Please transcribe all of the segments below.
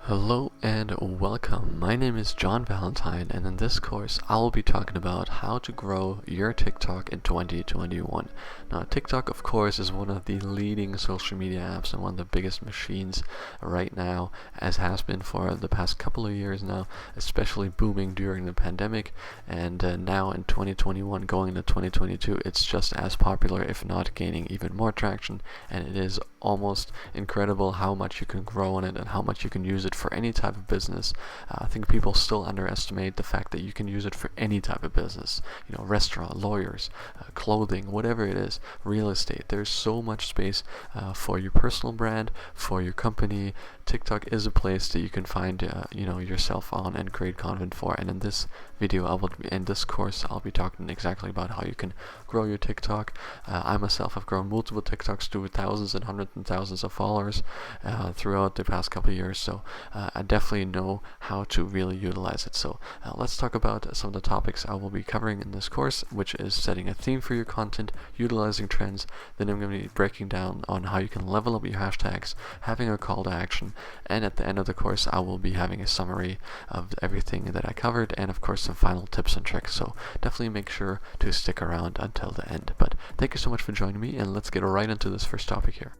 Hello and welcome. My name is John Valentine, and in this course I will be talking about how to grow your TikTok in 2021. Now, TikTok, of course, is one of the leading social media apps and one of the biggest machines right now, as has been for the past couple of years now, especially booming during the pandemic. And now in 2021, going into 2022, it's just as popular, if not gaining even more traction, and it is almost incredible how much you can grow on it and how much you can use it for any type of business. I think people still underestimate the fact that you can use it for any type of business. Restaurant, lawyers, clothing, whatever it is, real estate. There's so much space for your personal brand, for your company. TikTok is a place that you can find yourself on and create content for. And in this course, I'll be talking exactly about how you can grow your TikTok. I myself have grown multiple TikToks to thousands and hundreds and thousands of followers throughout the past couple of years. So I definitely know how to really utilize it. So let's talk about some of the topics I will be covering in this course, which is setting a theme for your content, utilizing trends. Then I'm going to be breaking down on how you can level up your hashtags, having a call to action, and at the end of the course I will be having a summary of everything that I covered, and of course some final tips and tricks. So definitely make sure to stick around until the end. But thank you so much for joining me, and let's get right into this first topic here.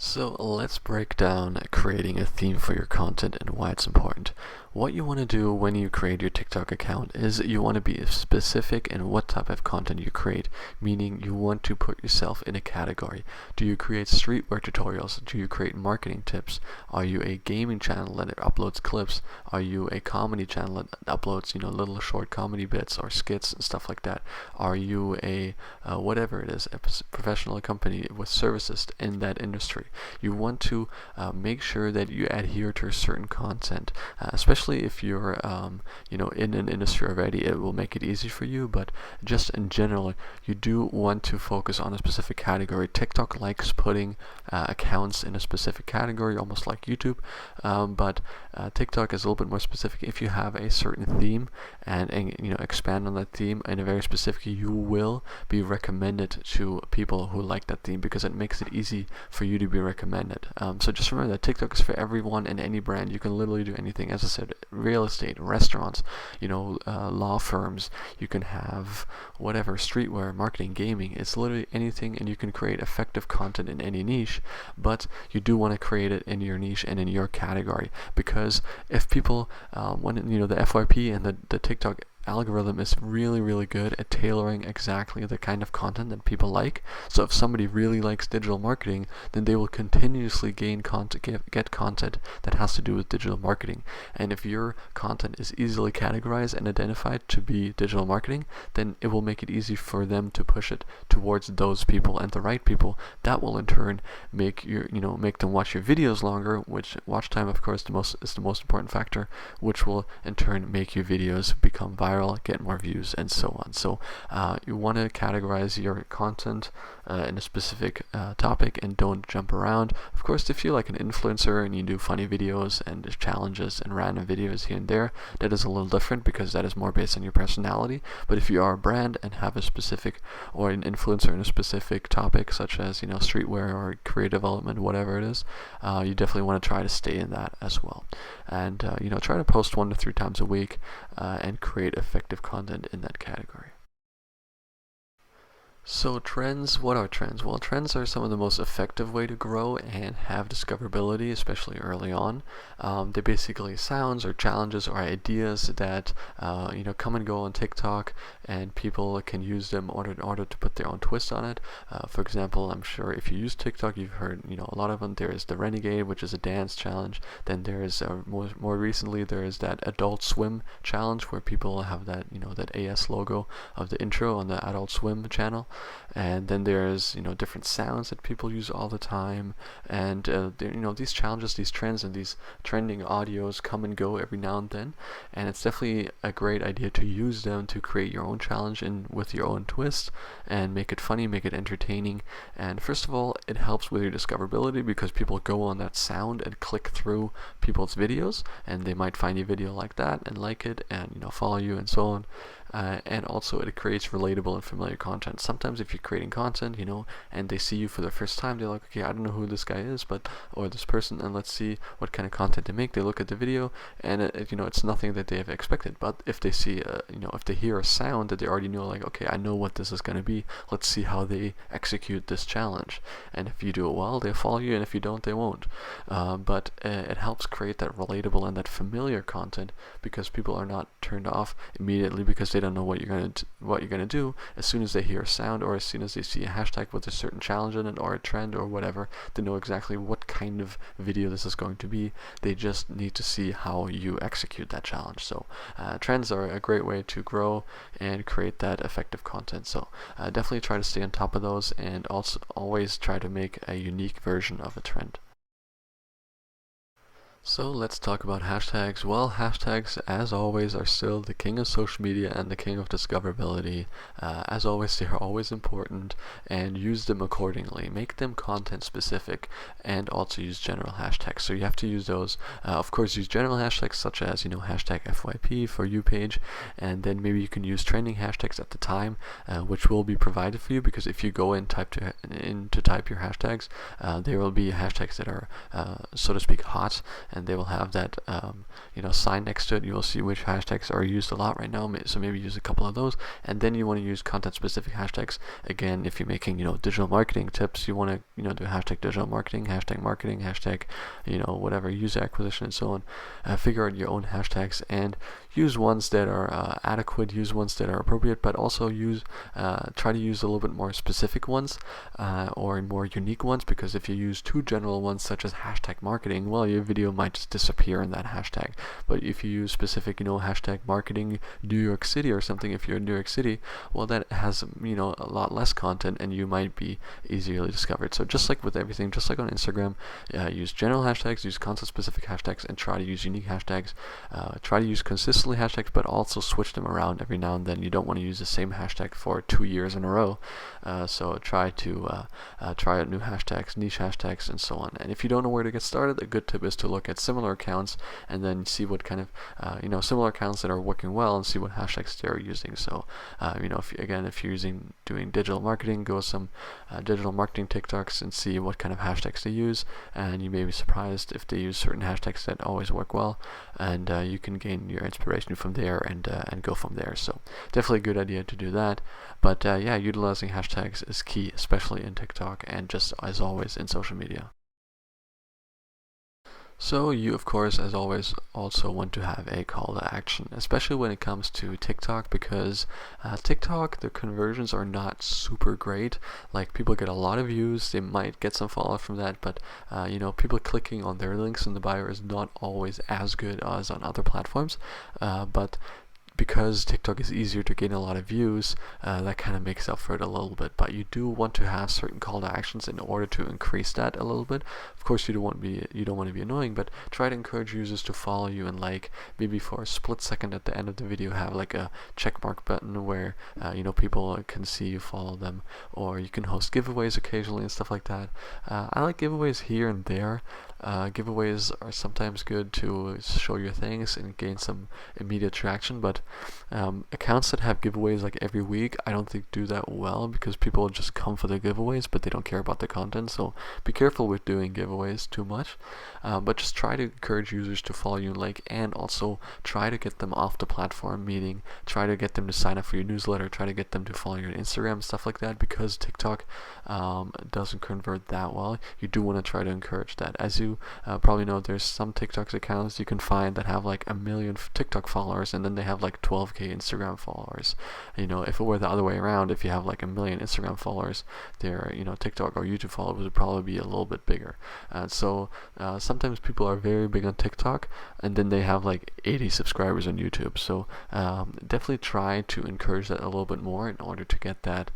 So let's break down creating a theme for your content and why it's important. What you want to do when you create your TikTok account is you want to be specific in what type of content you create, meaning you want to put yourself in a category. Do you create streetwear tutorials? Do you create marketing tips? Are you a gaming channel that uploads clips? Are you a comedy channel that uploads little short comedy bits or skits and stuff like that? Are you a whatever it is, a professional company with services in that industry? You want to make sure that you adhere to a certain content, especially if you're in an industry already. It will make it easy for you, but just in general, you do want to focus on a specific category. TikTok likes putting accounts in a specific category, almost like YouTube, but TikTok is a little bit more specific. If you have a certain theme and expand on that theme in a very specific, you will be recommended to people who like that theme because it makes it easy for you to be recommended. So just remember that TikTok is for everyone and any brand. You can literally do anything. As I said, real estate, restaurants, law firms. You can have whatever, streetwear, marketing, gaming. It's literally anything, and you can create effective content in any niche. But you do want to create it in your niche and in your category, because if people, when the FYP and the TikTok algorithm is really, really good at tailoring exactly the kind of content that people like. So if somebody really likes digital marketing, then they will continuously get content that has to do with digital marketing. And if your content is easily categorized and identified to be digital marketing, then it will make it easy for them to push it towards those people and the right people. That will in turn make them watch your videos longer, which watch time, of course, is the most important factor, which will in turn make your videos become viral, get more views, and so on. So you want to categorize your content in a specific topic and don't jump around. Of course, if you're like an influencer and you do funny videos and challenges and random videos here and there, that is a little different because that is more based on your personality. But if you are a brand and have a specific, or an influencer in a specific topic, such as streetwear or career development, whatever it is, you definitely want to try to stay in that as well. And try to post 1 to 3 times a week and create effective content in that category. So trends, what are trends? Well, trends are some of the most effective way to grow and have discoverability, especially early on. They're basically sounds or challenges or ideas that come and go on TikTok, and people can use them in order to put their own twist on it. For example, I'm sure if you use TikTok, you've heard a lot of them. There is the Renegade, which is a dance challenge. Then there is more recently there is that Adult Swim challenge where people have that that AS logo of the intro on the Adult Swim channel. And then there's different sounds that people use all the time, and these challenges, these trends, and these trending audios come and go every now and then, and it's definitely a great idea to use them to create your own challenge and with your own twist and make it funny, make it entertaining. And first of all, it helps with your discoverability because people go on that sound and click through people's videos, and they might find your video like that and like it and follow you and so on. and also it creates relatable and familiar content. Sometimes if you're creating content, and they see you for the first time, they're like, okay, I don't know who this guy is, or this person, and let's see what kind of content they make. They look at the video, and it's nothing that they have expected. But if they see, if they hear a sound that they already know, like, okay, I know what this is going to be. Let's see how they execute this challenge. And if you do it well, they'll follow you, and if you don't, they won't. But it helps create that relatable and that familiar content, because people are not turned off immediately because they don't know what you're gonna do. As soon as they hear a sound, or as soon as they see a hashtag with a certain challenge in it, or a trend, or whatever, they know exactly what kind of video this is going to be. They just need to see how you execute that challenge. So trends are a great way to grow and create that effective content. So definitely try to stay on top of those, and also always try to make a unique version of a trend. So let's talk about hashtags. Well, hashtags, as always, are still the king of social media and the king of discoverability. As always, they are always important, and use them accordingly. Make them content specific, and also use general hashtags. So you have to use those. Of course, use general hashtags such as hashtag FYP for you page, and then maybe you can use trending hashtags at the time, which will be provided for you, because if you go and type your hashtags, there will be hashtags that are, so to speak, hot. And they will have that sign next to it. You will see which hashtags are used a lot right now, so maybe use a couple of those. And then you want to use content specific hashtags. Again, if you're making digital marketing tips, you want to do hashtag digital marketing, hashtag whatever, user acquisition, and so on. Figure out your own hashtags and use ones that are adequate, use ones that are appropriate, but also try to use a little bit more specific ones, or more unique ones, because if you use too general ones such as hashtag marketing, well, your video might just disappear in that hashtag. But if you use specific, hashtag marketing New York City or something, if you're in New York City, well, that has, a lot less content, and you might be easily discovered. So just like with everything, just like on Instagram, use general hashtags, use content specific hashtags, and try to use unique hashtags. Try to use consistently hashtags, but also switch them around every now and then. You don't want to use the same hashtag for 2 years in a row. So try to try out new hashtags, niche hashtags, and so on. And if you don't know where to get started, a good tip is to look at similar accounts, and then see what kind of similar accounts that are working well, and see what hashtags they're using. So if you're doing digital marketing, go with some digital marketing TikToks and see what kind of hashtags they use, and you may be surprised if they use certain hashtags that always work well, and you can gain your inspiration from there, and go from there. So definitely a good idea to do that. But utilizing hashtags is key, especially in TikTok, and just as always in social media. So you, of course, as always, also want to have a call to action, especially when it comes to TikTok, because TikTok, the conversions are not super great. Like, people get a lot of views, they might get some follow from that, but people clicking on their links in the bio is not always as good as on other platforms. But because TikTok is easier to gain a lot of views, that kind of makes up for it a little bit. But you do want to have certain call to actions in order to increase that a little bit. Of course, you don't want to be annoying, but try to encourage users to follow you, and maybe for a split second at the end of the video have like a check mark button where people can see you follow them, or you can host giveaways occasionally and stuff like that. I like giveaways here and there. Giveaways are sometimes good to show your things and gain some immediate traction, but accounts that have giveaways like every week, I don't think do that well, because people just come for the giveaways, but they don't care about the content. So be careful with doing giveaways too much, but just try to encourage users to follow you and also try to get them off the platform, meaning try to get them to sign up for your newsletter, try to get them to follow your Instagram, stuff like that, because TikTok doesn't convert that well. You do want to try to encourage that. As you probably know, there's some TikTok accounts you can find that have like 1 million TikTok followers, and then they have like 12k Instagram followers. If it were the other way around, if you have like 1 million Instagram followers, their TikTok or YouTube followers would probably be a little bit bigger. So sometimes people are very big on TikTok, and then they have like 80 subscribers on YouTube. So definitely try to encourage that a little bit more in order to get that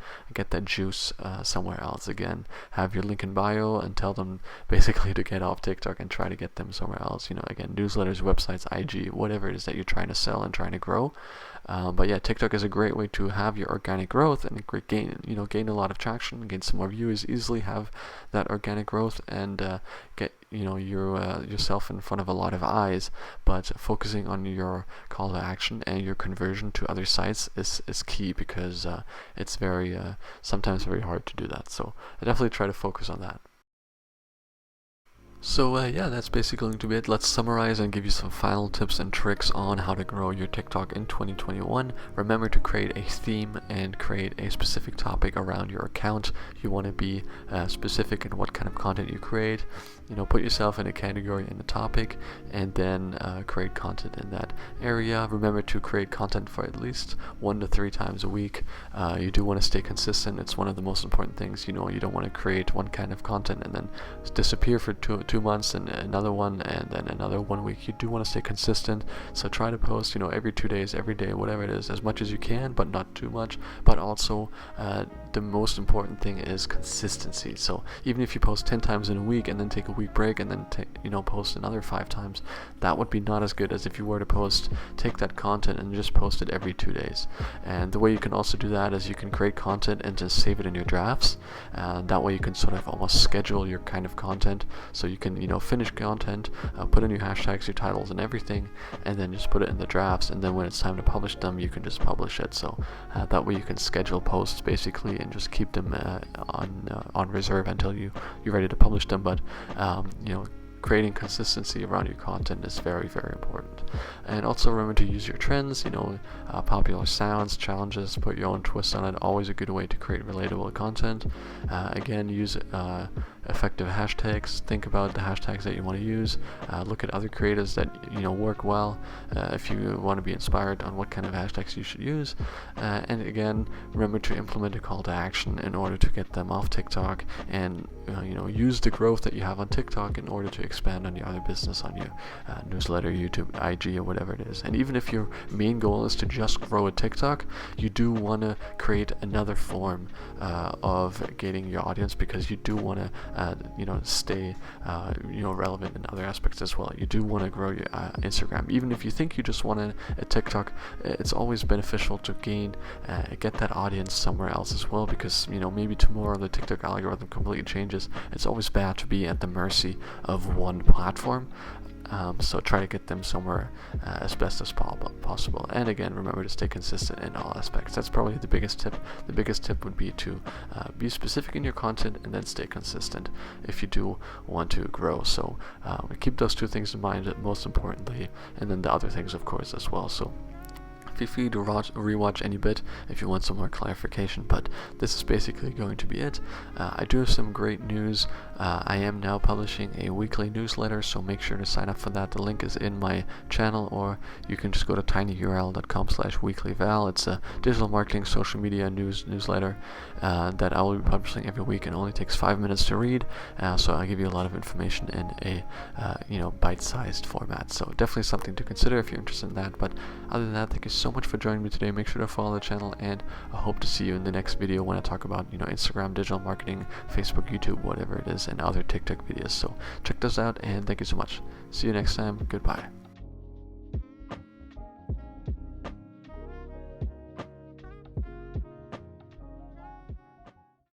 juice somewhere else. Again, have your link in bio and tell them basically to get off TikTok and try to get them somewhere else. Again, newsletters, websites, IG, whatever it is that you're trying to sell and trying to grow. grow. But yeah, TikTok is a great way to have your organic growth and gain a lot of traction, gain some more views, easily have that organic growth, and get yourself in front of a lot of eyes. But focusing on your call to action and your conversion to other sites is key, because it's very sometimes very hard to do that. So I definitely try to focus on that. So yeah, that's basically going to be it. Let's summarize and give you some final tips and tricks on how to grow your TikTok in 2021. Remember to create a theme and create a specific topic around your account. You want to be specific in what kind of content you create. Put yourself in a category and a topic, and then create content in that area. Remember to create content for at least 1 to 3 times a week. You do want to stay consistent. It's one of the most important things. You don't want to create one kind of content and then disappear for two months, and another one, and then another 1 week. You do want to stay consistent, so try to post every 2 days, every day, whatever it is, as much as you can, but not too much. But also the most important thing is consistency. So even if you post 10 times in a week and then take a week break and then post another 5 times, that would be not as good as if you were to take that content and just post it every 2 days. And the way you can also do that is you can create content and just save it in your drafts. That way you can sort of almost schedule your kind of content, so you can finish content, put in your hashtags, your titles and everything, and then just put it in the drafts, and then when it's time to publish them, you can just publish it. So that way you can schedule posts basically and just keep them on reserve until you're ready to publish them. But creating consistency around your content is very, very important. And also remember to use your trends, popular sounds, challenges, put your own twist on it. Always a good way to create relatable content. Again, use effective hashtags. Think about the hashtags that you want to use. Look at other creators that work well, if you want to be inspired on what kind of hashtags you should use. And again, remember to implement a call to action in order to get them off TikTok, and use the growth that you have on TikTok in order to expand on your other business, on your newsletter, YouTube, IG, or whatever it is. And even if your main goal is to just grow a TikTok, you do want to create another form of gaining your audience, because you do want to stay relevant in other aspects as well. You do want to grow your Instagram. Even if you think you just want a TikTok, it's always beneficial to get that audience somewhere else as well, because maybe tomorrow the TikTok algorithm completely changes. It's always bad to be at the mercy of one platform. So try to get them somewhere as best as possible. And again, remember to stay consistent in all aspects. That's probably the biggest tip. The biggest tip would be to be specific in your content and then stay consistent if you do want to grow. So keep those 2 things in mind, most importantly, and then the other things, of course, as well. So feel free to rewatch any bit if you want some more clarification, but this is basically going to be it. I do have some great news. I am now publishing a weekly newsletter, so make sure to sign up for that. The link is in my channel, or you can just go to tinyurl.com/weeklyval. It's a digital marketing, social media newsletter that I will be publishing every week, and only takes 5 minutes to read. So I'll give you a lot of information in a bite-sized format. So definitely something to consider if you're interested in that. But other than that, thank you so much for joining me today. Make sure to follow the channel, and I hope to see you in the next video when I talk about Instagram, digital marketing, Facebook, YouTube, whatever it is, and other TikTok videos. So check those out, and thank you so much. See you next time. Goodbye.